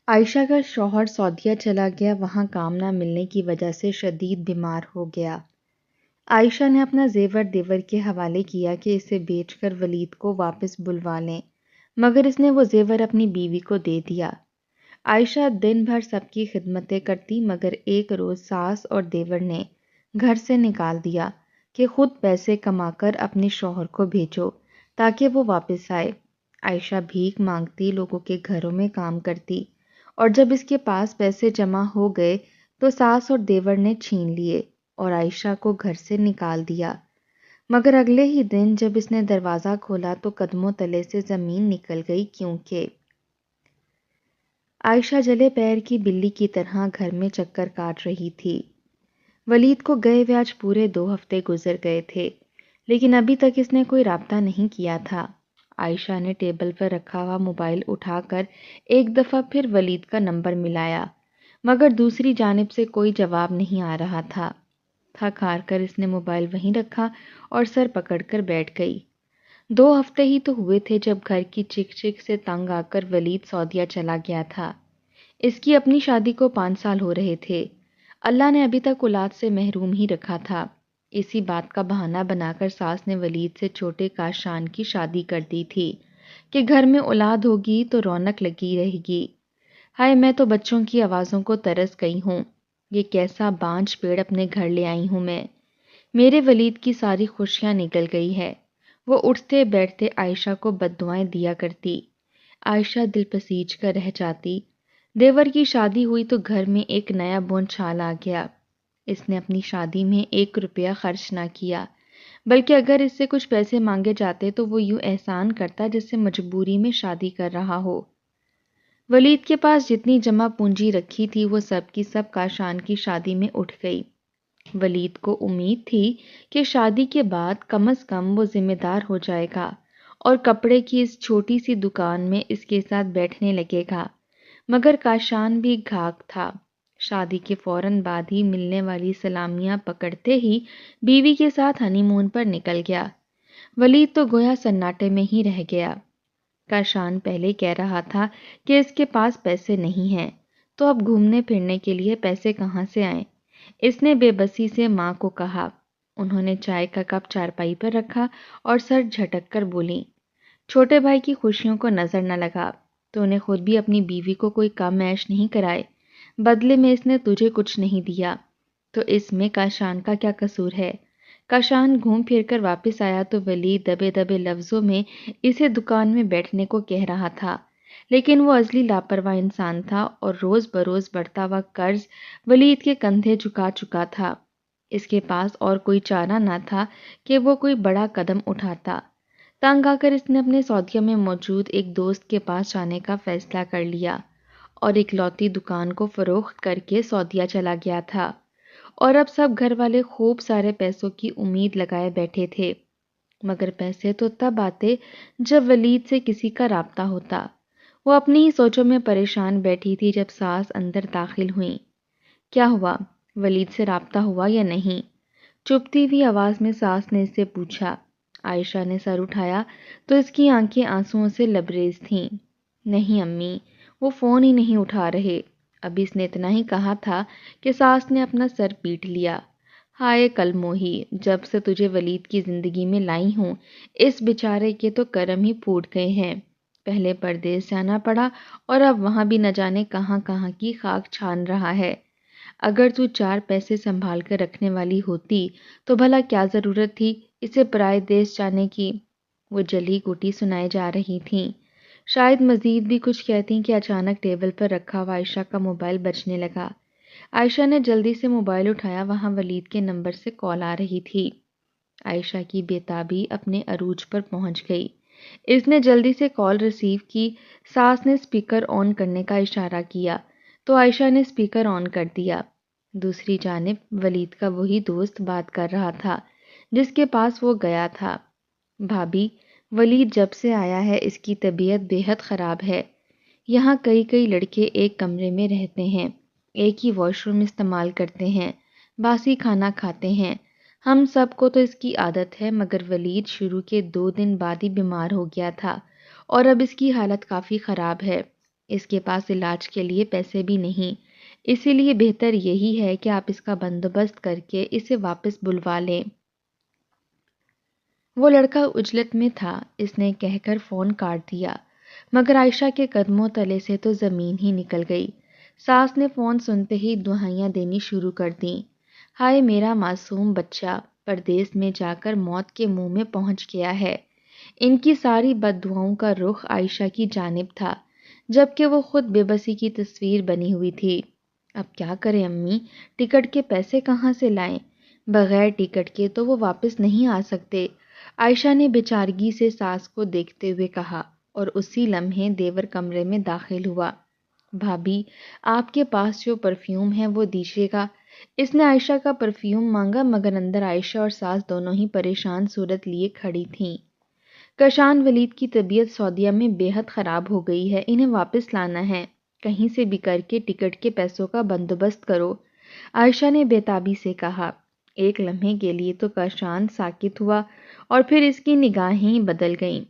عائشہ کا شوہر سعودیہ چلا گیا، وہاں کام نہ ملنے کی وجہ سے شدید بیمار ہو گیا۔ عائشہ نے اپنا زیور دیور کے حوالے کیا کہ اسے بیچ کر ولید کو واپس بلوا لیں، مگر اس نے وہ زیور اپنی بیوی کو دے دیا۔ عائشہ دن بھر سب کی خدمتیں کرتی، مگر ایک روز ساس اور دیور نے گھر سے نکال دیا کہ خود پیسے کما کر اپنے شوہر کو بھیجو تاکہ وہ واپس آئے۔ عائشہ بھیک مانگتی، لوگوں کے گھروں میں کام کرتی، اور جب اس کے پاس پیسے جمع ہو گئے تو ساس اور دیور نے چھین لیے اور عائشہ کو گھر سے نکال دیا۔ مگر اگلے ہی دن جب اس نے دروازہ کھولا تو قدموں تلے سے زمین نکل گئی، کیونکہ عائشہ جلے پیر کی بلی کی طرح گھر میں چکر کاٹ رہی تھی۔ ولید کو گئے ہوئے آج پورے 2 ہفتے گزر گئے تھے، لیکن ابھی تک اس نے کوئی رابطہ نہیں کیا تھا۔ عائشہ نے ٹیبل پر رکھا ہوا موبائل اٹھا کر ایک دفعہ پھر ولید کا نمبر ملایا، مگر دوسری جانب سے کوئی جواب نہیں آ رہا تھا۔ تھک ہار کر اس نے موبائل وہیں رکھا اور سر پکڑ کر بیٹھ گئی۔ 2 ہفتے ہی تو ہوئے تھے جب گھر کی چک چک سے تنگ آ کر ولید سعودیہ چلا گیا تھا۔ اس کی اپنی شادی کو 5 سال ہو رہے تھے۔ اللہ نے ابھی تک اولاد سے محروم ہی رکھا تھا۔ اسی بات کا بہانہ بنا کر ساس نے ولید سے چھوٹے کاشان کی شادی کر دی تھی کہ گھر میں اولاد ہوگی تو رونق لگی رہے گی۔ ہائے، میں تو بچوں کی آوازوں کو ترس گئی ہوں۔ یہ کیسا بانجھ پیڑ اپنے گھر لے آئی ہوں میں۔ میرے ولید کی ساری خوشیاں نکل گئی ہے۔ وہ اٹھتے بیٹھتے عائشہ کو بددعائیں دیا کرتی۔ عائشہ دل پسیج کر رہ جاتی۔ دیور کی شادی ہوئی تو گھر میں ایک نیا بونچھال آ گیا۔ اس نے اپنی شادی میں 1 روپیہ خرچ نہ کیا، بلکہ اگر اس سے کچھ پیسے مانگے جاتے تو وہ یوں احسان کرتا جیسے مجبوری میں شادی کر رہا ہو۔ ولید کے پاس جتنی جمع پونجی رکھی تھی وہ سب کی سب کاشان کی شادی میں اٹھ گئی۔ ولید کو امید تھی کہ شادی کے بعد کم از کم وہ ذمہ دار ہو جائے گا اور کپڑے کی اس چھوٹی سی دکان میں اس کے ساتھ بیٹھنے لگے گا، مگر کاشان بھی گھاک تھا۔ شادی کے فوراً بعد ہی ملنے والی سلامیاں پکڑتے ہی بیوی کے ساتھ ہنی مون پر نکل گیا۔ ولید تو گویا سناٹے میں ہی رہ گیا۔ کاشان پہلے کہہ رہا تھا کہ اس کے پاس پیسے نہیں ہیں، تو اب گھومنے پھرنے کے لیے پیسے کہاں سے آئیں؟ اس نے بے بسی سے ماں کو کہا۔ انہوں نے چائے کا کپ چارپائی پر رکھا اور سر جھٹک کر بولی، چھوٹے بھائی کی خوشیوں کو نظر نہ لگا تو انہیں خود بھی اپنی بیوی کو کوئی کم عیش نہیں کرائے، بدلے میں اس نے تجھے کچھ نہیں دیا، تو اس میں کاشان کا کیا قصور ہے؟ کاشان گھوم پھر کر واپس آیا تو ولید دبے دبے لفظوں میں اسے دکان میں بیٹھنے کو کہہ رہا تھا، لیکن وہ ازلی لاپرواہ انسان تھا اور روز بروز بڑھتا ہوا قرض ولید کے کندھے جھکا چکا تھا۔ اس کے پاس اور کوئی چارہ نہ تھا کہ وہ کوئی بڑا قدم اٹھاتا۔ تنگ آ کر اس نے اپنے سعودیہ میں موجود ایک دوست کے پاس جانے کا فیصلہ کر لیا اور اکلوتی دکان کو فروخت کر کے سعودیہ چلا گیا تھا، اور اب سب گھر والے خوب سارے پیسوں کی امید لگائے بیٹھے تھے، مگر پیسے تو تب آتے جب ولید سے کسی کا رابطہ ہوتا۔ وہ اپنی ہی سوچوں میں پریشان بیٹھی تھی جب ساس اندر داخل ہوئیں۔ کیا ہوا؟ ولید سے رابطہ ہوا یا نہیں؟ چپتی ہوئی آواز میں ساس نے اس سے پوچھا۔ عائشہ نے سر اٹھایا تو اس کی آنکھیں آنسوؤں سے لبریز تھیں۔ نہیں امی، وہ فون ہی نہیں اٹھا رہے۔ ابھی اس نے اتنا ہی کہا تھا کہ ساس نے اپنا سر پیٹ لیا۔ ہائے کل موہی، جب سے تجھے ولید کی زندگی میں لائی ہوں، اس بیچارے کے تو کرم ہی پھوٹ گئے ہیں۔ پہلے پردیس جانا پڑا اور اب وہاں بھی نہ جانے کہاں کہاں کی خاک چھان رہا ہے۔ اگر تو 4 پیسے سنبھال کر رکھنے والی ہوتی تو بھلا کیا ضرورت تھی اسے پرائے دیس جانے کی؟ وہ جلی گوٹی سنائی جا رہی تھیں۔ شاید مزید بھی کچھ کہتی کہ اچانک ٹیبل پر رکھا ہوا عائشہ کا موبائل بجنے لگا۔ عائشہ نے جلدی سے موبائل اٹھایا، وہاں ولید کے نمبر سے کال آ رہی تھی۔ عائشہ کی بےتابی اپنے عروج پر پہنچ گئی۔ اس نے جلدی سے کال ریسیو کی۔ ساس نے اسپیکر آن کرنے کا اشارہ کیا تو عائشہ نے اسپیکر آن کر دیا۔ دوسری جانب ولید کا وہی دوست بات کر رہا تھا جس کے پاس وہ گیا تھا۔ بھابی، ولید جب سے آیا ہے اس کی طبیعت بے حد خراب ہے۔ یہاں کئی لڑکے ایک کمرے میں رہتے ہیں، ایک ہی واش روم استعمال کرتے ہیں، باسی کھانا کھاتے ہیں۔ ہم سب کو تو اس کی عادت ہے، مگر ولید شروع کے 2 دن بعد ہی بیمار ہو گیا تھا اور اب اس کی حالت کافی خراب ہے۔ اس کے پاس علاج کے لیے پیسے بھی نہیں، اسی لیے بہتر یہی ہے کہ آپ اس کا بندوبست کر کے اسے واپس بلوا لیں۔ وہ لڑکا عجلت میں تھا، اس نے کہہ کر فون کاٹ دیا، مگر عائشہ کے قدموں تلے سے تو زمین ہی نکل گئی۔ ساس نے فون سنتے ہی دعائیاں دینی شروع کر دیں۔ ہائے میرا معصوم بچہ پردیس میں جا کر موت کے منہ میں پہنچ گیا ہے۔ ان کی ساری بد دعاؤں کا رخ عائشہ کی جانب تھا، جبکہ وہ خود بے بسی کی تصویر بنی ہوئی تھی۔ اب کیا کریں امی، ٹکٹ کے پیسے کہاں سے لائیں؟ بغیر ٹکٹ کے تو وہ واپس نہیں آ سکتے، عائشہ نے بیچارگی سے ساس کو دیکھتے ہوئے کہا، اور اسی لمحے دیور کمرے میں داخل ہوا۔ بھابھی، آپ کے پاس جو پرفیوم ہے وہ دیجیے گا۔ اس نے عائشہ کا پرفیوم مانگا، مگر اندر عائشہ اور ساس دونوں ہی پریشان صورت لیے کھڑی تھیں۔ کشان ولید کی طبیعت سعودیہ میں بے حد خراب ہو گئی ہے، انہیں واپس لانا ہے، کہیں سے بھی کر کے ٹکٹ کے پیسوں کا بندوبست کرو، عائشہ نے بے تابی سے کہا۔ ایک لمحے کے لیے تو کشان ساکت ہوا اور پھر اس کی نگاہیں ہی بدل گئیں۔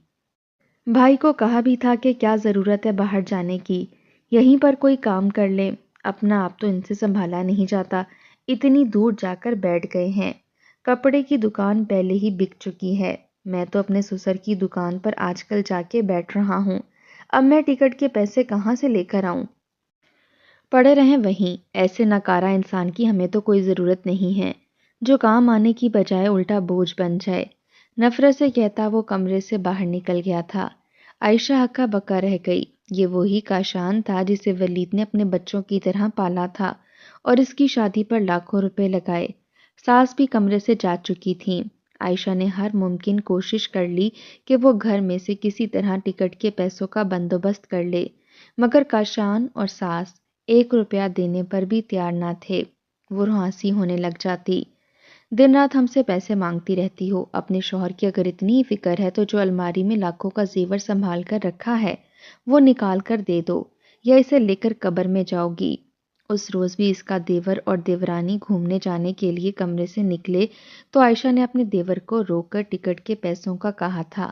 بھائی کو کہا بھی تھا کہ کیا ضرورت ہے باہر جانے کی، یہیں پر کوئی کام کر لیں، اپنا آپ تو ان سے سنبھالا نہیں جاتا، اتنی دور جا کر بیٹھ گئے ہیں، کپڑے کی دکان پہلے ہی بک چکی ہے، میں تو اپنے سسر کی دکان پر آج کل جا کے بیٹھ رہا ہوں، اب میں ٹکٹ کے پیسے کہاں سے لے کر آؤں؟ پڑے رہیں وہیں، ایسے ناکارہ انسان کی ہمیں تو کوئی ضرورت نہیں ہے، جو کام آنے کی بجائے الٹا بوجھ بن جائے۔ نفرت سے کہتا وہ کمرے سے باہر نکل گیا تھا۔ عائشہ ہکا بکا رہ گئی، یہ وہی کاشان تھا جسے ولید نے اپنے بچوں کی طرح پالا تھا اور اس کی شادی پر لاکھوں روپے لگائے۔ ساس بھی کمرے سے جا چکی تھیں۔ عائشہ نے ہر ممکن کوشش کر لی کہ وہ گھر میں سے کسی طرح ٹکٹ کے پیسوں کا بندوبست کر لے، مگر کاشان اور ساس 1 روپیہ دینے پر بھی تیار نہ تھے۔ وہ روانسی ہونے لگ جاتی۔ دن رات ہم سے پیسے مانگتی رہتی ہو، اپنے شوہر کی اگر اتنی ہی فکر ہے تو جو الماری میں لاکھوں کا زیور سنبھال کر رکھا ہے وہ نکال کر دے دو، یا اسے لے کر قبر میں جاؤ گی۔ اس روز بھی اس کا دیور اور دیورانی گھومنے جانے کے لیے کمرے سے نکلے تو عائشہ نے اپنے دیور کو روک کر ٹکٹ کے پیسوں کا کہا تھا۔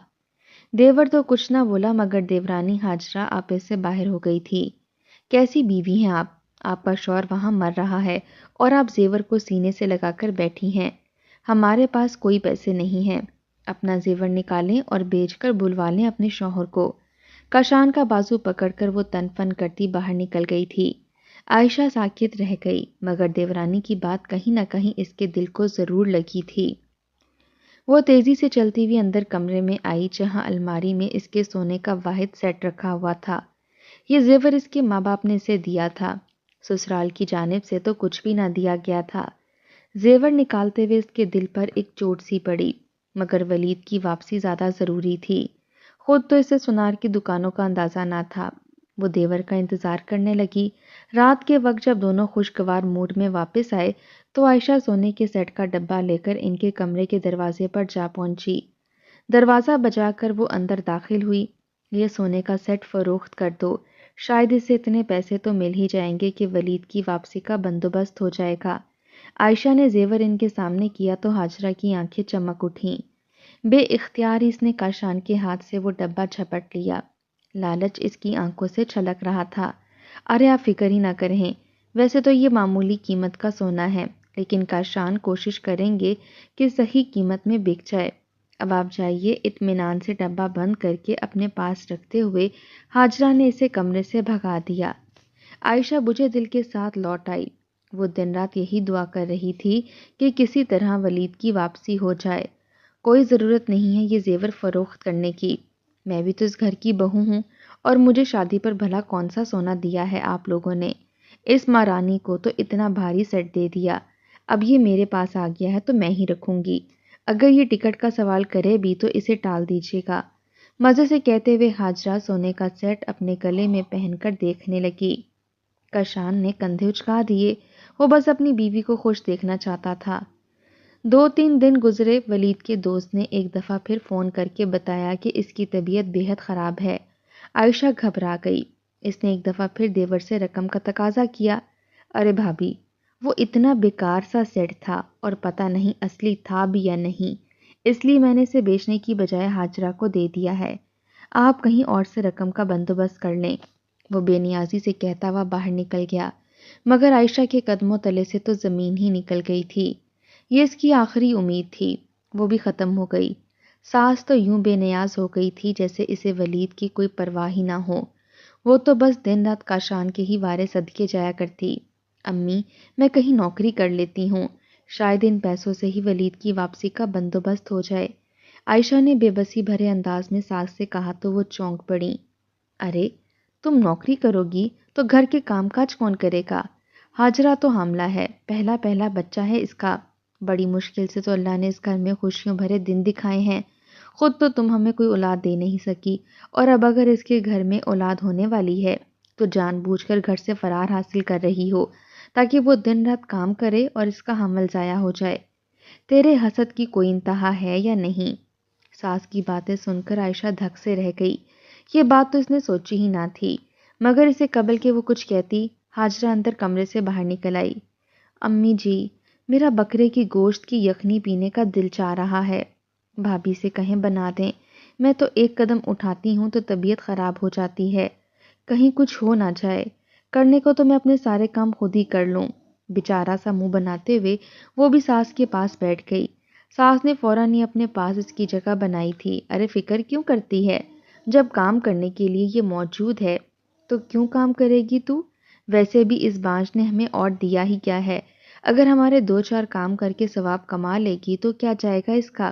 دیور تو کچھ نہ بولا، مگر دیورانی ہاجرہ آپے سے باہر ہو گئی تھی۔ کیسی بیوی ہیں آپ کا شوہر وہاں مر رہا ہے اور آپ زیور کو سینے سے لگا کر بیٹھی ہیں۔ ہمارے پاس کوئی پیسے نہیں ہیں، اپنا زیور نکالیں اور بیچ کر بلوا لیں اپنے شوہر کو۔ کاشان کا بازو پکڑ کر وہ تن فن کرتی باہر نکل گئی تھی۔ عائشہ ساکت رہ گئی، مگر دیورانی کی بات کہیں نہ کہیں اس کے دل کو ضرور لگی تھی۔ وہ تیزی سے چلتی ہوئی اندر کمرے میں آئی جہاں الماری میں اس کے سونے کا واحد سیٹ رکھا ہوا تھا۔ یہ زیور اس کے ماں باپ نے اسے دیا تھا، سسرال کی جانب سے تو کچھ بھی نہ دیا گیا تھا۔ زیور نکالتے ہوئے اس کے دل پر ایک چوٹ سی پڑی، مگر ولید کی واپسی زیادہ ضروری تھی۔ خود تو اسے سونار کی دکانوں کا اندازہ نہ تھا۔ وہ دیور کا انتظار کرنے لگی۔ رات کے وقت جب دونوں خوشگوار موڈ میں واپس آئے تو عائشہ سونے کے سیٹ کا ڈبہ لے کر ان کے کمرے کے دروازے پر جا پہنچی۔ دروازہ بجا کر وہ اندر داخل ہوئی۔ یہ سونے کا سیٹ فروخت کر دو، شاید اس سے اتنے پیسے تو مل ہی جائیں گے کہ ولید کی واپسی کا بندوبست ہو جائے گا۔ عائشہ نے زیور ان کے سامنے کیا تو ہاجرہ کی آنکھیں چمک اٹھیں۔ بے اختیار اس نے کاشان کے ہاتھ سے وہ ڈبہ جھپٹ لیا۔ لالچ اس کی آنکھوں سے چھلک رہا تھا۔ ارے آپ فکر ہی نہ کریں، ویسے تو یہ معمولی قیمت کا سونا ہے، لیکن کاشان کوشش کریں گے کہ صحیح قیمت میں بک جائے۔ اب آپ جائیے۔ اطمینان سے ڈبہ بند کر کے اپنے پاس رکھتے ہوئے ہاجرہ نے اسے کمرے سے بھگا دیا۔ عائشہ بجھے دل کے ساتھ لوٹ آئی۔ وہ دن رات یہی دعا کر رہی تھی کہ کسی طرح ولید کی واپسی ہو جائے۔ کوئی ضرورت نہیں ہے یہ زیور فروخت کرنے کی، میں بھی تو اس گھر کی بہو ہوں، اور مجھے شادی پر بھلا کون سا سونا دیا ہے آپ لوگوں نے؟ اس مہارانی کو تو اتنا بھاری سیٹ دے دیا، اب یہ میرے پاس آ گیا ہے تو میں ہی رکھوں گی، اگر یہ ٹکٹ کا سوال کرے بھی تو اسے ٹال دیجیے گا۔ مزے سے کہتے ہوئے ہاجرہ سونے کا سیٹ اپنے گلے میں پہن کر دیکھنے لگی۔ کاشان نے کندھے اچکا دیے، وہ بس اپنی بیوی کو خوش دیکھنا چاہتا تھا۔ 2-3 دن گزرے، ولید کے دوست نے ایک دفعہ پھر فون کر کے بتایا کہ اس کی طبیعت بے حد خراب ہے۔ عائشہ گھبرا گئی۔ اس نے ایک دفعہ پھر دیور سے رقم کا تقاضا کیا۔ ارے بھابھی، وہ اتنا بیکار سا سیٹ تھا اور پتہ نہیں اصلی تھا بھی یا نہیں، اس لیے میں نے اسے بیچنے کی بجائے ہاجرہ کو دے دیا ہے، آپ کہیں اور سے رقم کا بندوبست کر لیں۔ وہ بے نیازی سے کہتا ہوا باہر نکل گیا، مگر عائشہ کے قدموں تلے سے تو زمین ہی نکل گئی تھی۔ یہ اس کی آخری امید تھی، وہ بھی ختم ہو گئی۔ ساس تو یوں بے نیاز ہو گئی تھی جیسے اسے ولید کی کوئی پرواہ ہی نہ ہو۔ وہ تو بس دن رات کاشان کے ہی وارے صدقے جایا کرتی۔ امی، میں کہیں نوکری کر لیتی ہوں، شاید ان پیسوں سے ہی ولید کی واپسی کا بندوبست ہو جائے۔ عائشہ نے بے بسی بھرے انداز میں ساس سے کہا تو وہ چونک پڑی۔ ارے، تم نوکری کرو گی تو گھر کے کام کاج کون کرے گا؟ ہاجرہ تو حاملہ ہے، پہلا بچہ ہے اس کا۔ بڑی مشکل سے تو اللہ نے اس گھر میں خوشیوں بھرے دن دکھائے ہیں۔ خود تو تم ہمیں کوئی اولاد دے نہیں سکی، اور اب اگر اس کے گھر میں اولاد ہونے والی ہے تو جان بوجھ کر گھر سے فرار حاصل کر رہی ہو تاکہ وہ دن رات کام کرے اور اس کا حمل ضائع ہو جائے۔ تیرے حسد کی کوئی انتہا ہے یا نہیں؟ ساس کی باتیں سن کر عائشہ دھک سے رہ گئی۔ یہ بات تو اس نے سوچی ہی نہ تھی، مگر اسے قبل کہ وہ کچھ کہتی، ہاجرہ اندر کمرے سے باہر نکل آئی۔ امی جی، میرا بکرے کی گوشت کی یخنی پینے کا دل چاہ رہا ہے، بھابھی سے کہیں بنا دیں۔ میں تو ایک قدم اٹھاتی ہوں تو طبیعت خراب ہو جاتی ہے، کہیں کچھ ہو نہ جائے۔ کرنے کو تو میں اپنے سارے کام خود ہی کر لوں۔ بیچارہ سا منہ بناتے ہوئے وہ بھی ساس کے پاس بیٹھ گئی۔ ساس نے فوراً ہی اپنے پاس اس کی جگہ بنائی تھی۔ ارے فکر کیوں کرتی ہے؟ جب کام کرنے کے لیے یہ موجود ہے تو کیوں کام کرے گی تو؟ ویسے بھی اس بانجھ نے ہمیں اور دیا ہی کیا ہے؟ اگر ہمارے 2-4 کام کر کے ثواب کما لے گی تو کیا جائے گا اس کا؟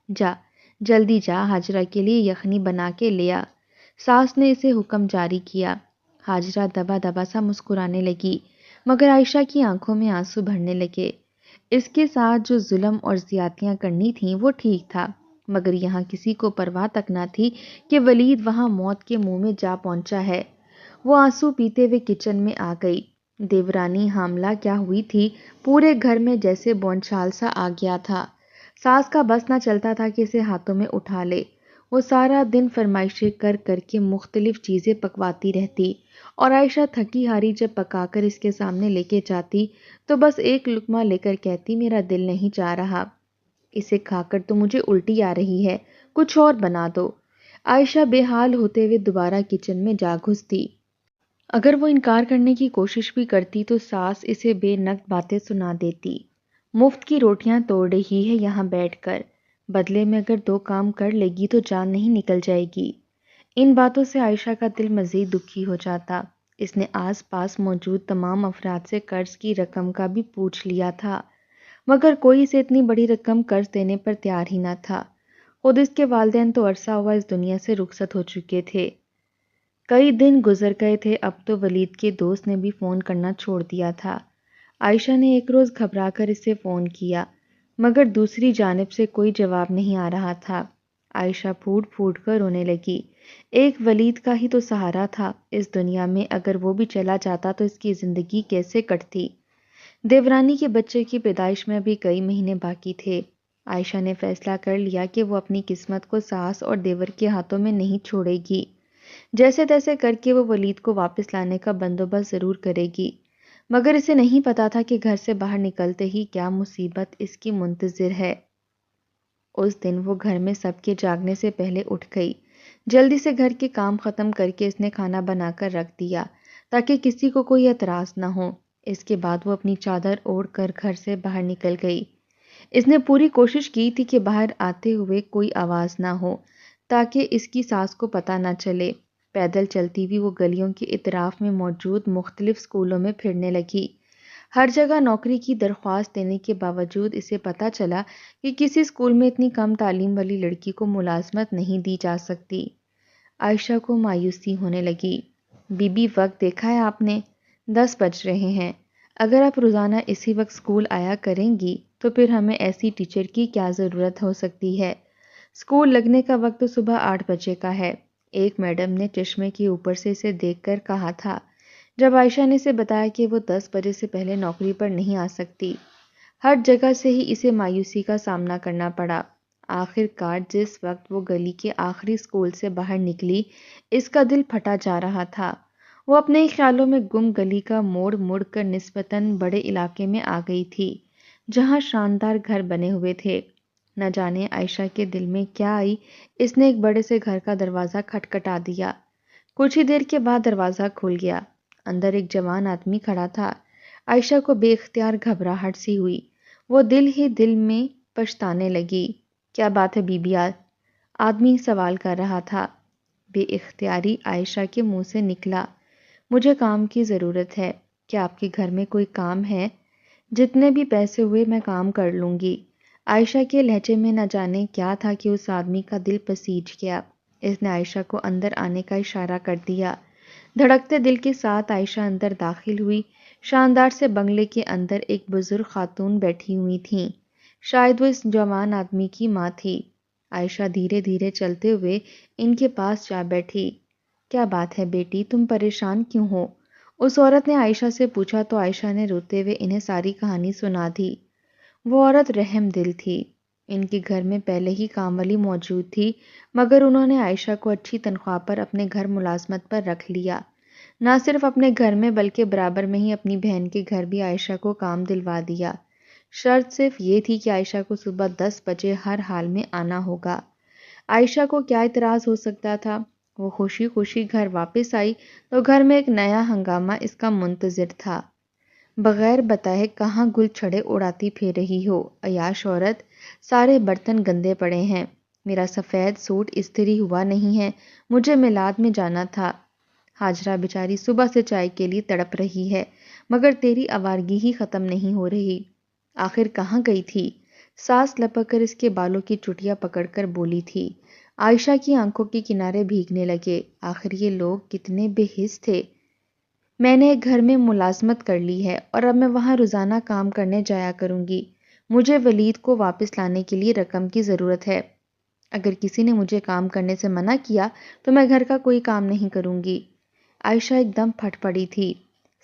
جا، جلدی جا، ہاجرہ کے لیے یخنی بنا کے لے آ۔ ساس نے اسے حکم جاری کیا۔ ہاجرہ دبا دبا سا مسکرانے لگی، مگر عائشہ کی آنکھوں میں آنسو بھرنے لگے۔ اس کے ساتھ جو ظلم اور زیادتیاں کرنی تھیں وہ ٹھیک تھا، مگر یہاں کسی کو پرواہ تک نہ تھی کہ ولید وہاں موت کے منہ میں جا پہنچا ہے۔ وہ آنسو پیتے ہوئے کچن میں آ گئی۔ دیورانی حاملہ کیا ہوئی تھی، پورے گھر میں جیسے بونچال سا آ گیا تھا۔ ساس کا بس نہ چلتا تھا کہ اسے ہاتھوں میں اٹھا لے۔ وہ سارا دن فرمائشیں کر کر کے مختلف چیزیں پکواتی رہتی، اور عائشہ تھکی ہاری جب پکا کر اس کے سامنے لے کے جاتی تو بس ایک لقمہ لے کر کہتی، میرا دل نہیں چاہ رہا، اسے کھا کر تو مجھے الٹی آ رہی ہے، کچھ اور بنا دو۔ عائشہ بے حال ہوتے ہوئے دوبارہ کچن میں جا گھستی۔ اگر وہ انکار کرنے کی کوشش بھی کرتی تو ساس اسے بے نقد باتیں سنا دیتی۔ مفت کی روٹیاں توڑ رہی ہے یہاں بیٹھ کر، بدلے میں اگر 2 کام کر لے گی تو جان نہیں نکل جائے گی۔ ان باتوں سے عائشہ کا دل مزید دکھی ہو جاتا۔ اس نے آس پاس موجود تمام افراد سے قرض کی رقم کا بھی پوچھ لیا تھا، مگر کوئی اسے اتنی بڑی رقم قرض دینے پر تیار ہی نہ تھا۔ خود اس کے والدین تو عرصہ ہوا اس دنیا سے رخصت ہو چکے تھے۔ کئی دن گزر گئے تھے، اب تو ولید کے دوست نے بھی فون کرنا چھوڑ دیا تھا۔ عائشہ نے ایک روز گھبرا کر اسے فون کیا، مگر دوسری جانب سے کوئی جواب نہیں آ رہا تھا۔ عائشہ پھوٹ پھوٹ کر رونے لگی۔ ایک ولید کا ہی تو سہارا تھا اس دنیا میں، اگر وہ بھی چلا جاتا تو اس کی زندگی کیسے کٹتی؟ دیورانی کے بچے کی پیدائش میں بھی کئی مہینے باقی تھے۔ عائشہ نے فیصلہ کر لیا کہ وہ اپنی قسمت کو ساس اور دیور کے ہاتھوں میں نہیں چھوڑے گی۔ جیسے تیسے کر کے وہ ولید کو واپس لانے کا بندوبست ضرور کرے گی، مگر اسے نہیں پتا تھا کہ گھر سے باہر نکلتے ہی کیا مصیبت اس کی منتظر ہے۔ اس دن وہ گھر میں سب کے جاگنے سے پہلے اٹھ گئی۔ جلدی سے گھر کے کام ختم کر کے اس نے کھانا بنا کر رکھ دیا تاکہ کسی کو کوئی اعتراض نہ ہو۔ اس کے بعد وہ اپنی چادر اوڑھ کر گھر سے باہر نکل گئی۔ اس نے پوری کوشش کی تھی کہ باہر آتے ہوئے کوئی آواز نہ ہو تاکہ اس کی ساس کو پتہ نہ چلے۔ پیدل چلتی ہوئی وہ گلیوں کے اطراف میں موجود مختلف اسکولوں میں پھرنے لگی۔ ہر جگہ نوکری کی درخواست دینے کے باوجود اسے پتہ چلا کہ کسی اسکول میں اتنی کم تعلیم والی لڑکی کو ملازمت نہیں دی جا سکتی۔ عائشہ کو مایوسی ہونے لگی۔ بی بی، وقت دیکھا ہے آپ نے؟ 10 بج رہے ہیں۔ اگر آپ روزانہ اسی وقت اسکول آیا کریں گی تو پھر ہمیں ایسی ٹیچر کی کیا ضرورت ہو سکتی ہے؟ اسکول لگنے کا وقت تو صبح 8 بجے کا ہے، ایک میڈم نے چشمے کے اوپر سے اسے دیکھ کر کہا تھا، جب عائشہ نے اسے بتایا کہ وہ 10 بجے سے پہلے نوکری پر نہیں آ سکتی۔ ہر جگہ سے ہی اسے مایوسی کا سامنا کرنا پڑا۔ آخر کار جس وقت وہ گلی کے آخری اسکول سے باہر نکلی، اس کا دل پھٹا جا رہا تھا۔ وہ اپنے ہی خیالوں میں گم گلی کا موڑ مڑ کر نسبتاً بڑے علاقے میں آ گئی تھی جہاں شاندار گھر بنے ہوئے تھے۔ نہ جانے عائشہ کے دل میں کیا آئی، اس نے ایک بڑے سے گھر کا دروازہ کھٹکھٹا دیا۔ کچھ ہی دیر کے بعد دروازہ کھل گیا۔ اندر ایک جوان آدمی کھڑا تھا۔ عائشہ کو بے اختیار گھبراہٹ سی ہوئی۔ وہ دل ہی دل میں پچھتانے لگی۔ کیا بات ہے بی بی؟ آدمی سوال کر رہا تھا۔ بے اختیاری عائشہ کے منہ سے نکلا، مجھے کام کی ضرورت ہے۔ کیا آپ کے گھر میں کوئی کام ہے؟ جتنے بھی پیسے ہوئے میں کام کر لوں گی۔ عائشہ کے لہجے میں نہ جانے کیا تھا کہ اس آدمی کا دل پسیج گیا۔ اس نے عائشہ کو اندر آنے کا اشارہ کر دیا۔ دھڑکتے دل کے ساتھ عائشہ اندر داخل ہوئی۔ شاندار سے بنگلے کے اندر ایک بزرگ خاتون بیٹھی ہوئی تھیں۔ شاید وہ اس جوان آدمی کی ماں تھی۔ عائشہ دھیرے دھیرے چلتے ہوئے ان کے پاس جا بیٹھی۔ کیا بات ہے بیٹی، تم پریشان کیوں ہو؟ اس عورت نے عائشہ سے پوچھا تو عائشہ نے روتے ہوئے انہیں ساری کہانی سنا دی۔ وہ عورت رحم دل تھی۔ ان کے گھر میں پہلے ہی کام والی موجود تھی، مگر انہوں نے عائشہ کو اچھی تنخواہ پر اپنے گھر ملازمت پر رکھ لیا۔ نہ صرف اپنے گھر میں بلکہ برابر میں ہی اپنی بہن کے گھر بھی عائشہ کو کام دلوا دیا۔ شرط صرف یہ تھی کہ عائشہ کو صبح 10 بجے ہر حال میں آنا ہوگا۔ عائشہ کو کیا اعتراض ہو سکتا تھا؟ وہ خوشی خوشی گھر واپس آئی تو گھر میں ایک نیا ہنگامہ اس کا منتظر تھا۔ بغیر بتائے کہاں گل چھڑے اڑاتی پھر رہی ہو عیاش عورت، سارے برتن گندے پڑے ہیں، میرا سفید سوٹ استری ہوا نہیں ہے، مجھے میلاد میں جانا تھا۔ ہاجرہ بیچاری صبح سے چائے کے لیے تڑپ رہی ہے، مگر تیری آوارگی ہی ختم نہیں ہو رہی۔ آخر کہاں گئی تھی؟ سانس لپک کر اس کے بالوں کی چٹیاں پکڑ کر بولی تھی۔ عائشہ کی آنکھوں کے کنارے بھیگنے لگے۔ آخر یہ لوگ کتنے بے حس تھے۔ میں نے ایک گھر میں ملازمت کر لی ہے اور اب میں وہاں روزانہ کام کرنے جایا کروں گی۔ مجھے ولید کو واپس لانے کے لیے رقم کی ضرورت ہے۔ اگر کسی نے مجھے کام کرنے سے منع کیا تو میں گھر کا کوئی کام نہیں کروں گی۔ عائشہ ایک دم پھٹ پڑی تھی۔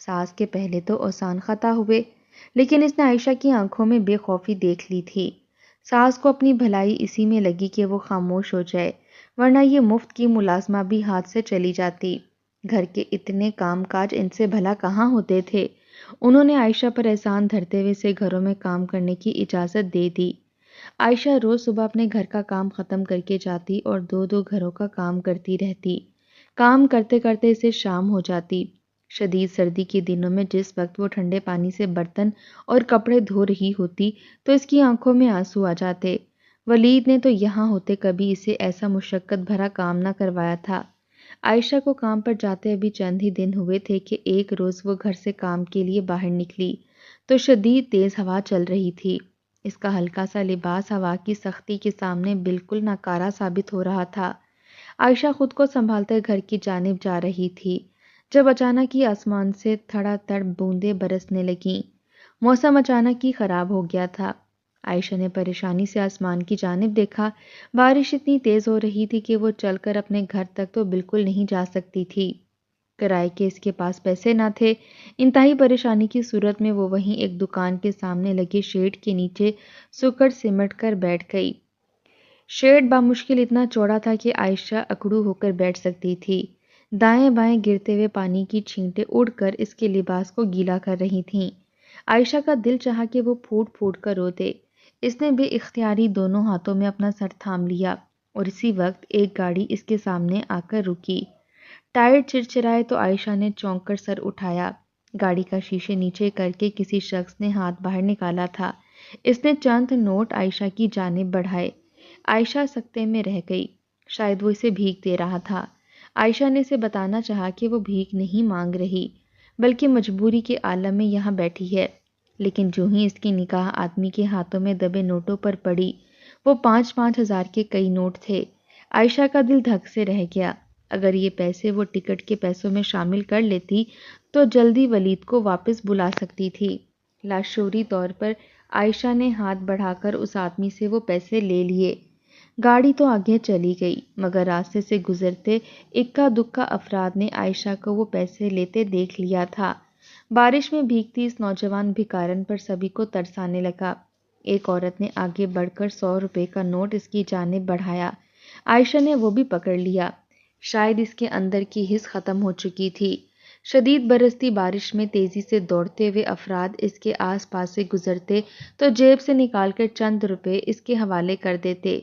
ساس کے پہلے تو اوسان خطا ہوئے، لیکن اس نے عائشہ کی آنکھوں میں بے خوفی دیکھ لی تھی۔ ساس کو اپنی بھلائی اسی میں لگی کہ وہ خاموش ہو جائے، ورنہ یہ مفت کی ملازمہ بھی ہاتھ سے چلی جاتی۔ گھر کے اتنے کام کاج ان سے بھلا کہاں ہوتے تھے؟ انہوں نے عائشہ پر احسان دھرتے ہوئے اسے گھروں میں کام کرنے کی اجازت دے دی۔ عائشہ روز صبح اپنے گھر کا کام ختم کر کے جاتی اور 2 گھروں کا کام کرتی رہتی۔ کام کرتے کرتے اسے شام ہو جاتی۔ شدید سردی کے دنوں میں جس وقت وہ ٹھنڈے پانی سے برتن اور کپڑے دھو رہی ہوتی تو اس کی آنکھوں میں آنسو آ جاتے۔ ولید نے تو یہاں ہوتے کبھی اسے ایسا مشقت بھرا کام نہ کروایا تھا۔ عائشہ کو کام پر جاتے ابھی چند ہی دن ہوئے تھے کہ ایک روز وہ گھر سے کام کے لیے باہر نکلی تو شدید تیز ہوا چل رہی تھی۔ اس کا ہلکا سا لباس ہوا کی سختی کے سامنے بالکل ناکارہ ثابت ہو رہا تھا۔ عائشہ خود کو سنبھالتے گھر کی جانب جا رہی تھی جب اچانک ہی آسمان سے تھڑا تھڑ بوندیں برسنے لگیں۔ موسم اچانک ہی خراب ہو گیا تھا۔ عائشہ نے پریشانی سے آسمان کی جانب دیکھا۔ بارش اتنی تیز ہو رہی تھی کہ وہ چل کر اپنے گھر تک تو بالکل نہیں جا سکتی تھی۔ کرائے کے اس کے پاس پیسے نہ تھے۔ انتہائی پریشانی کی صورت میں وہ وہیں ایک دکان کے سامنے لگے شیڈ کے نیچے سکڑ سمٹ کر بیٹھ گئی۔ شیڈ بامشکل اتنا چوڑا تھا کہ عائشہ اکڑو ہو کر بیٹھ سکتی تھی۔ دائیں بائیں گرتے ہوئے پانی کی چھینٹیں اڑ کر اس کے لباس کو گیلا کر رہی تھیں۔ عائشہ کا دل چاہا کہ وہ پھوٹ پھوٹ کر رو دے۔ اس نے بے اختیاری دونوں ہاتھوں میں اپنا سر تھام لیا اور اسی وقت ایک گاڑی اس کے سامنے آ کر رکی۔ ٹائر چرچرائے تو عائشہ نے چونک کر سر اٹھایا۔ گاڑی کا شیشے نیچے کر کے کسی شخص نے ہاتھ باہر نکالا تھا۔ اس نے چند نوٹ عائشہ کی جانب بڑھائے۔ عائشہ سکتے میں رہ گئی۔ شاید وہ اسے بھیک دے رہا تھا۔ عائشہ نے اسے بتانا چاہا کہ وہ بھیک نہیں مانگ رہی، بلکہ مجبوری کے عالم میں یہاں بیٹھی ہے، لیکن جو ہی اس کی نگاہ آدمی کے ہاتھوں میں دبے نوٹوں پر پڑی، وہ 5-5 ہزار کے کئی نوٹ تھے۔ عائشہ کا دل دھک سے رہ گیا۔ اگر یہ پیسے وہ ٹکٹ کے پیسوں میں شامل کر لیتی تو جلدی ولید کو واپس بلا سکتی تھی۔ لاشعوری طور پر عائشہ نے ہاتھ بڑھا کر اس آدمی سے وہ پیسے لے لیے۔ گاڑی تو آگے چلی گئی، مگر راستے سے گزرتے اکا دکا افراد نے عائشہ کو وہ پیسے لیتے دیکھ لیا تھا۔ بارش میں بھیگتی اس نوجوان بھکارن پر سبھی کو ترس آنے لگا۔ ایک عورت نے آگے بڑھ کر 100 روپے کا نوٹ اس کی جانب بڑھایا۔ عائشہ نے وہ بھی پکڑ لیا۔ شاید اس کے اندر کی حس ختم ہو چکی تھی۔ شدید برستی بارش میں تیزی سے دوڑتے ہوئے افراد اس کے آس پاس سے گزرتے تو جیب سے نکال کر چند روپے اس کے حوالے کر دیتے۔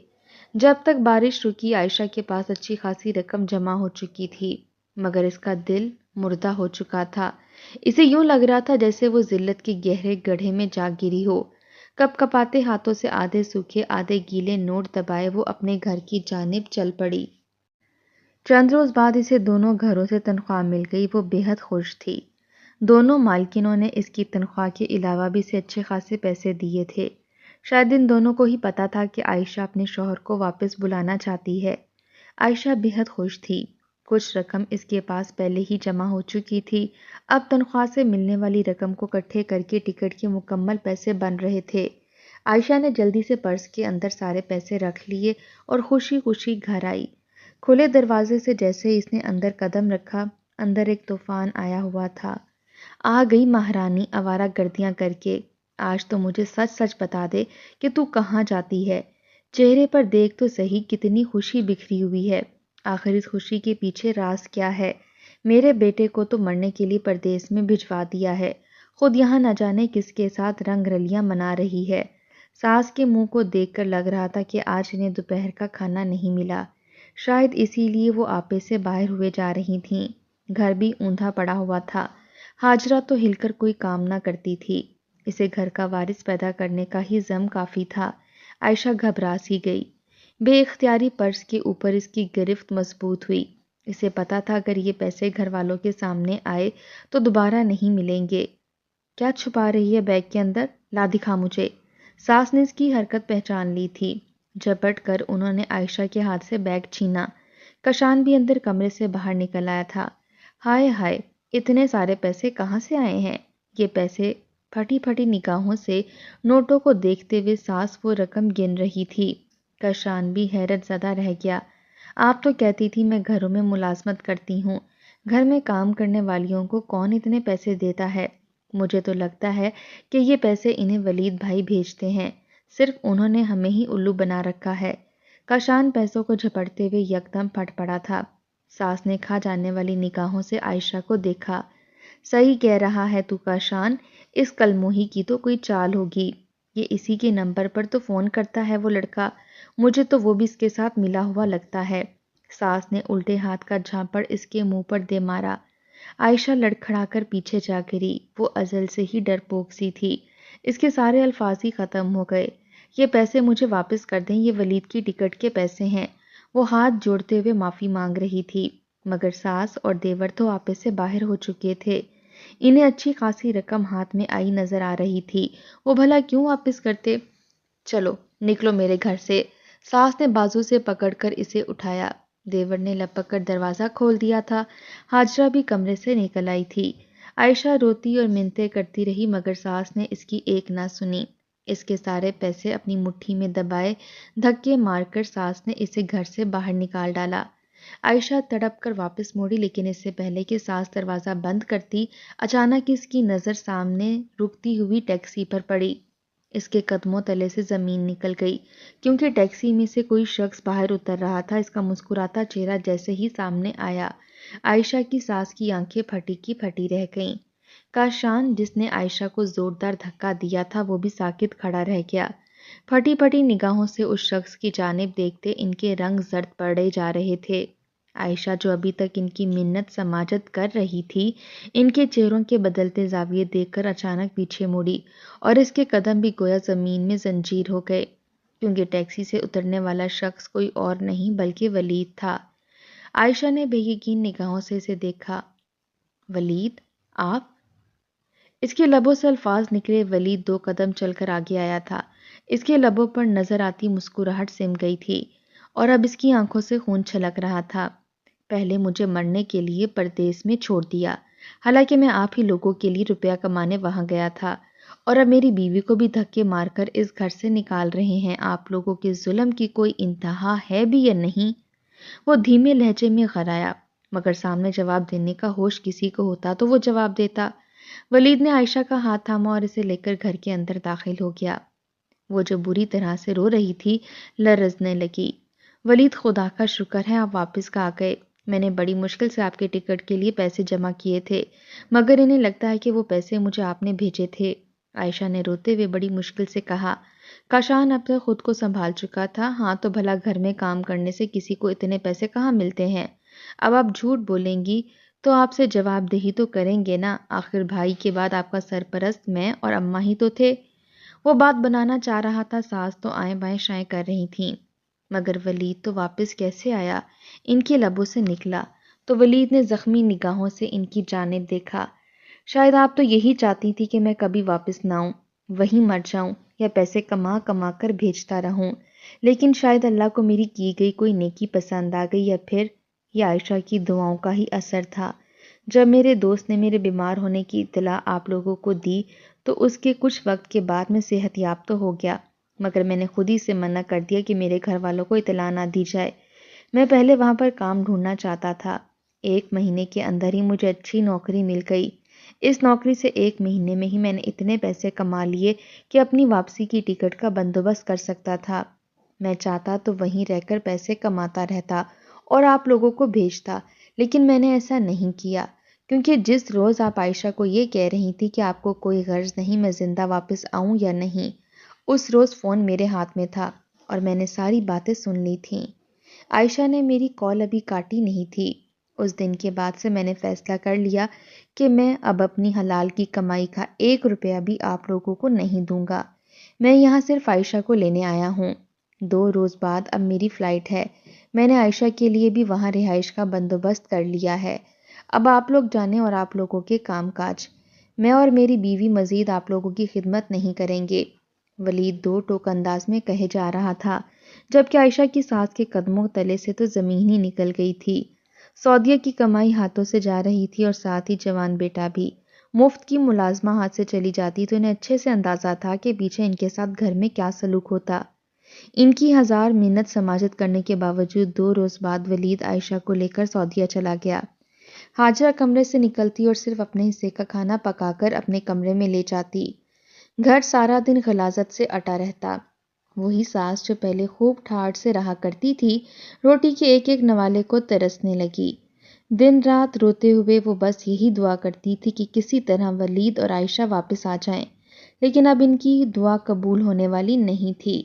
جب تک بارش رکی عائشہ کے پاس اچھی خاصی رقم جمع ہو چکی تھی۔ مگر اس کا دل مردہ ہو چکا تھا۔ اسے یوں لگ رہا تھا جیسے وہ ذلت کے گہرے گڑھے میں جا گری ہو۔ کپ کپاتے ہاتھوں سے آدھے سوکھے آدھے گیلے نوٹ دبائے وہ اپنے گھر کی جانب چل پڑی۔ چند روز بعد اسے دونوں گھروں سے تنخواہ مل گئی۔ وہ بے حد خوش تھی۔ دونوں مالکنوں نے اس کی تنخواہ کے علاوہ بھی اسے اچھے خاصے پیسے دیے تھے۔ شاید ان دونوں کو ہی پتا تھا کہ عائشہ اپنے شوہر کو واپس بلانا چاہتی ہے۔ عائشہ بے حد خوش تھی۔ کچھ رقم اس کے پاس پہلے ہی جمع ہو چکی تھی۔ اب تنخواہ سے ملنے والی رقم کو اکٹھے کر کے ٹکٹ کے مکمل پیسے بن رہے تھے۔ عائشہ نے جلدی سے پرس کے اندر سارے پیسے رکھ لیے اور خوشی خوشی گھر آئی۔ کھلے دروازے سے جیسے اس نے اندر قدم رکھا، اندر ایک طوفان آیا ہوا تھا۔ آ گئی مہارانی آوارہ گردیاں کر کے، آج تو مجھے سچ سچ بتا دے کہ تو کہاں جاتی ہے۔ چہرے پر دیکھ تو صحیح کتنی خوشی بکھری ہوئی ہے۔ آخر اس خوشی کے پیچھے راز کیا ہے؟ میرے بیٹے کو تو مرنے کے لیے پردیس میں بھجوا دیا ہے، خود یہاں نہ جانے کس کے ساتھ رنگ رلیاں منا رہی ہے۔ ساس کے منہ کو دیکھ کر لگ رہا تھا کہ آج انہیں دوپہر کا کھانا نہیں ملا، شاید اسی لیے وہ آپے سے باہر ہوئے جا رہی تھیں۔ گھر بھی اوندھا پڑا ہوا تھا۔ ہاجرہ تو ہل کر کوئی کام نہ کرتی تھی، اسے گھر کا وارث پیدا کرنے کا ہی زم کافی تھا۔ عائشہ گھبرا سی گئی۔ بے اختیاری پرس کے اوپر اس کی گرفت مضبوط ہوئی۔ اسے پتا تھا اگر یہ پیسے گھر والوں کے سامنے آئے تو دوبارہ نہیں ملیں گے۔ کیا چھپا رہی ہے بیگ کے اندر؟ لا دکھا مجھے۔ ساس نے اس کی حرکت پہچان لی تھی۔ جھپٹ کر انہوں نے عائشہ کے ہاتھ سے بیگ چھینا۔ کشان بھی اندر کمرے سے باہر نکل آیا تھا۔ ہائے ہائے، اتنے سارے پیسے کہاں سے آئے ہیں؟ یہ پیسے پھٹی پھٹی نگاہوں سے نوٹوں کو دیکھتے ہوئے ساس وہ رقم گن رہی تھی۔ کشان بھی حیرت زدہ رہ گیا۔ آپ تو کہتی تھی میں گھروں میں ملازمت کرتی ہوں، گھر میں کام کرنے والیوں کو کون اتنے پیسے دیتا ہے؟ مجھے تو لگتا ہے کہ یہ پیسے انہیں ولید بھائی بھیجتے ہیں، صرف انہوں نے ہمیں ہی الو بنا رکھا ہے۔ کشان پیسوں کو جھپٹتے ہوئے یکدم پھٹ پڑا تھا۔ ساس نے کھا جانے والی نگاہوں سے عائشہ کو دیکھا۔ صحیح کہہ رہا ہے تو کشان، اس کلموہی کی تو کوئی چال ہوگی۔ یہ اسی کے نمبر پر تو فون کرتا ہے وہ لڑکا، مجھے تو وہ بھی اس کے ساتھ ملا ہوا لگتا ہے۔ ساس نے الٹے ہاتھ کا جھاپڑ اس کے منہ پر دے مارا۔ عائشہ لڑکھڑا کر پیچھے جا گری۔ وہ ازل سے ہی ڈرپوک سی تھی۔ اس کے سارے الفاظ ہی ختم ہو گئے۔ یہ پیسے مجھے واپس کر دیں، یہ ولید کی ٹکٹ کے پیسے ہیں۔ وہ ہاتھ جوڑتے ہوئے معافی مانگ رہی تھی، مگر ساس اور دیور تو آپے سے باہر ہو چکے تھے۔ انہیں اچھی خاصی رقم ہاتھ میں آئی نظر آ رہی تھی، وہ بھلا کیوں واپس کرتے؟ چلو نکلو میرے گھر سے۔ ساس نے بازو سے پکڑ کر اسے اٹھایا۔ دیور نے لپک کر دروازہ کھول دیا تھا۔ ہاجرہ بھی کمرے سے نکل آئی تھی۔ عائشہ روتی اور منتیں کرتی رہی مگر ساس نے اس کی ایک نہ سنی۔ اس کے سارے پیسے اپنی مٹھی میں دبائے دھکے مار کر ساس نے اسے گھر سے باہر نکال ڈالا۔ عائشہ تڑپ کر واپس موڑی، لیکن اس سے پہلے کہ ساس دروازہ بند کرتی، اچانک اس کی نظر سامنے رکتی ہوئی ٹیکسی پر پڑی۔ اس کے قدموں تلے سے زمین نکل گئی، کیونکہ ٹیکسی میں سے کوئی شخص باہر اتر رہا تھا۔ اس کا مسکراتا چہرہ جیسے ہی سامنے آیا، عائشہ کی ساس کی آنکھیں پھٹی کی پھٹی رہ گئیں۔ کاشان جس نے عائشہ کو زوردار دھکا دیا تھا وہ بھی ساکت کھڑا رہ گیا۔ پھٹی پھٹی نگاہوں سے اس شخص کی جانب دیکھتے ان کے رنگ زرد پڑے جا رہے تھے۔ عائشہ جو ابھی تک ان کی منت سماجت کر رہی تھی، ان کے چہروں کے بدلتے زاویے دیکھ کر اچانک پیچھے مڑی اور اس کے قدم بھی گویا زمین میں زنجیر ہو گئے، کیونکہ ٹیکسی سے اترنے والا شخص کوئی اور نہیں بلکہ ولید تھا۔ عائشہ نے بے یقین نگاہوں سے اسے دیکھا۔ ولید، آپ؟ اس کے لبوں سے الفاظ نکلے۔ ولید 2 قدم چل کر آگے آیا تھا۔ اس کے لبوں پر نظر آتی مسکراہٹ سم گئی تھی اور اب اس کی آنکھوں سے خون چھلک رہا تھا۔ پہلے مجھے مرنے کے لیے پردیس میں چھوڑ دیا، حالانکہ میں آپ ہی لوگوں کے لیے روپیہ کمانے وہاں گیا تھا، اور اب میری بیوی کو بھی دھکے مار کر اس گھر سے نکال رہے ہیں۔ آپ لوگوں کے ظلم کی کوئی انتہا ہے بھی یا نہیں؟ وہ دھیمے لہجے میں غرایا، مگر سامنے جواب دینے کا ہوش کسی کو ہوتا تو وہ جواب دیتا۔ ولید نے عائشہ کا ہاتھ تھاما اور اسے لے کر گھر کے اندر داخل ہو گیا۔ وہ جو بری طرح سے رو رہی تھی لرزنے لگی۔ ولید، خدا کا شکر ہے آپ واپس آ گئے۔ میں نے بڑی مشکل سے آپ کے ٹکٹ کے لیے پیسے جمع کیے تھے، مگر انہیں لگتا ہے کہ وہ پیسے مجھے آپ نے بھیجے تھے۔ عائشہ نے روتے ہوئے بڑی مشکل سے کہا۔ کاشان اب تک خود کو سنبھال چکا تھا۔ ہاں تو بھلا گھر میں کام کرنے سے کسی کو اتنے پیسے کہاں ملتے ہیں؟ اب آپ جھوٹ بولیں گی تو آپ سے جواب دہی تو کریں گے نا، آخر بھائی کے بعد آپ کا سرپرست میں اور اماں ہی تو تھے۔ وہ بات بنانا چاہ رہا تھا، ساس تو آئیں بائیں شائیں کر رہی تھیں۔ مگر ولید تو واپس کیسے آیا؟ ان کے لبوں سے نکلا تو ولید نے زخمی نگاہوں سے ان کی جانب دیکھا۔ شاید آپ تو یہی چاہتی تھی کہ میں کبھی واپس نہ آؤں، وہیں مر جاؤں یا پیسے کما کما کر بھیجتا رہوں، لیکن شاید اللہ کو میری کی گئی کوئی نیکی پسند آ گئی، یا پھر یہ عائشہ کی دعاؤں کا ہی اثر تھا۔ جب میرے دوست نے میرے بیمار ہونے کی اطلاع آپ لوگوں کو دی تو اس کے کچھ وقت کے بعد میں صحت یاب تو ہو گیا، مگر میں نے خود ہی سے منع کر دیا کہ میرے گھر والوں کو اطلاع نہ دی جائے۔ میں پہلے وہاں پر کام ڈھونڈنا چاہتا تھا۔ 1 مہینے کے اندر ہی مجھے اچھی نوکری مل گئی۔ اس نوکری سے 1 مہینے میں ہی میں نے اتنے پیسے کما لیے کہ اپنی واپسی کی ٹکٹ کا بندوبست کر سکتا تھا۔ میں چاہتا تو وہیں رہ کر پیسے کماتا رہتا اور آپ لوگوں کو بھیجتا، لیکن میں نے ایسا نہیں کیا، کیونکہ جس روز آپ عائشہ کو یہ کہہ رہی تھی کہ آپ کو کوئی غرض نہیں میں زندہ واپس آؤں یا نہیں، اس روز فون میرے ہاتھ میں تھا اور میں نے ساری باتیں سن لی تھیں۔ عائشہ نے میری کال ابھی کاٹی نہیں تھی۔ اس دن کے بعد سے میں نے فیصلہ کر لیا کہ میں اب اپنی حلال کی کمائی کا 1 روپیہ بھی آپ لوگوں کو نہیں دوں گا۔ میں یہاں صرف عائشہ کو لینے آیا ہوں۔ 2 روز بعد اب میری فلائٹ ہے۔ میں نے عائشہ کے لیے بھی وہاں رہائش کا بندوبست کر لیا ہے۔ اب آپ لوگ جانیں اور آپ لوگوں کے کام کاج۔ میں اور میری بیوی مزید آپ لوگوں کی خدمت نہیں کریں گے، ولید 2 ٹوک انداز میں کہے جا رہا تھا، جبکہ عائشہ کی سانس کے قدموں تلے سے تو زمین ہی نکل گئی تھی۔ سعودیہ کی کمائی ہاتھوں سے جا رہی تھی اور ساتھ ہی جوان بیٹا بھی۔ مفت کی ملازمہ ہاتھ سے چلی جاتی تو انہیں اچھے سے اندازہ تھا کہ پیچھے ان کے ساتھ گھر میں کیا سلوک ہوتا۔ ان کی 1000 منت سماجت کرنے کے باوجود 2 روز بعد ولید عائشہ کو لے کر سعودیہ چلا گیا۔ حاجرہ کمرے سے نکلتی اور صرف اپنے حصے کا کھانا پکا کر اپنے کمرے میں لے جاتی۔ گھر سارا دن غلاظت سے اٹا رہتا۔ وہی ساس جو پہلے خوب ٹھاٹھ سے رہا کرتی تھی، روٹی کے ایک ایک نوالے کو ترسنے لگی۔ دن رات روتے ہوئے وہ بس یہی دعا کرتی تھی کہ کسی طرح ولید اور عائشہ واپس آ جائیں، لیکن اب ان کی دعا قبول ہونے والی نہیں تھی۔